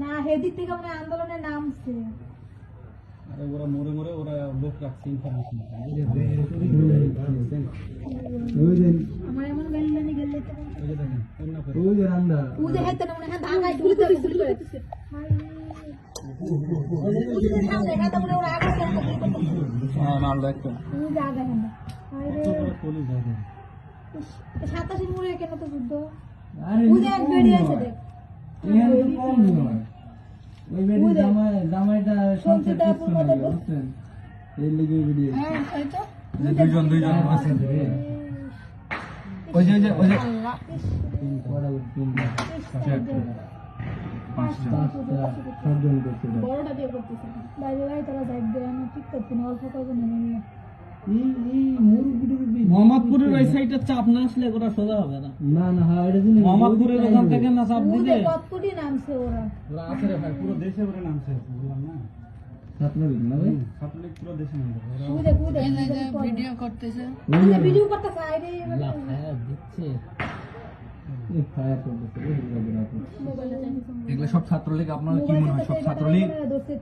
না হেদিক থেকে মানে আন্দোলনের নামছে আরে ওরা মরে মরে ওরা লোক রাখছে ইনফরমেশন আমার এমন গালিলানি গেলে তো ওই যে দেখেন অন্য করে ওই যে রান্না ওই যে হেতে না মনে হয় ধাগায় গুলিতে গুলি করে মাল দেখতে পুলিশ আছে 87 মরে কেন তো যুদ্ধ আরে ওই যে এক বেড়ি আছে দেখ এখানে তো কম নয় ওই বেডি জামাইটা সংসার করছে না বুঝছেন এই লিগে ভিডিও হ্যাঁ তাই তো দুইজন আছে ওই যে বড়টা দিয়ে করতেছে বাইরে বাইরে তারা যাইবে আমি ঠিক করছি না অল্প করবো না মোহাম্মদপুরের ওই সাইডে চাপ না আসলে ওরা সোজা হবে না। না না হ্যাঁ এটা দিন মোহাম্মদপুরের ওখান থেকে না চাপ দিলে কতটি নামছে ওরা ওরা আছে রে ভাই পুরো দেশে ওরা নামছে বললাম না ছাত্রলীগ না ভাই ছাত্রলীগ পুরো দেশে নামছে ভিডিও করতেছে আচ্ছা ভিডিও করতেছে আইরে দিচ্ছে এই ফায়ার করতেছে এগুলো সব ছাত্রলীগ। আপনার কি মনে হয় সব ছাত্রলীগ?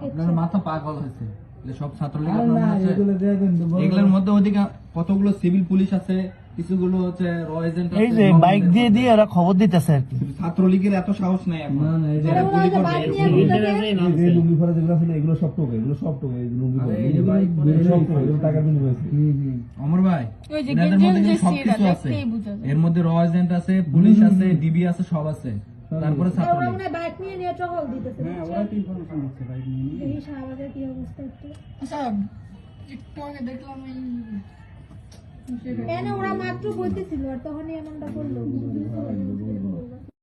আপনার মাথা পাগল হয়েছে। এগুলো সব ছাত্রলীগ আপনার মনে হচ্ছে? এগুলো দেয়া কিন্তু এগুলোর মধ্যে ওদিকে কতগুলো সিভিল পুলিশ আছে, কিছুগুলো হচ্ছে র এজেন্ট আছে। এই যে বাইক দিয়ে দিয়ে ওরা খবর দিতেছে আর কি। ছাত্রলীগের এত সাহস নাই এখন। না না যারা গুলি করবে এই লুঙ্গি পরা যেগুলো আছে না এগুলো সব টোকে এই লুঙ্গি পরা এই যে বাইক সব টোকে এগুলো টাকা বিল হয়েছে অমর ভাই, এদের মধ্যে কিন্তু সবকিছু আছে। এর মধ্যে র এজেন্ট আছে, পুলিশ আছে, ডিবি আছে, সব আছে। তারপরে ছাত্রলীগ। ওরা বাইক নিয়ে নিয়ে টহল দিতেছে হ্যাঁ ওরা তো ইনফরমেশন দিচ্ছে ভাই এই শাহবাগের কি অবস্থা একটু আচ্ছা একটু আগে দেখলাম এনে ওরা মাত্র বলতেছিল আর তখনই এমনটা করলো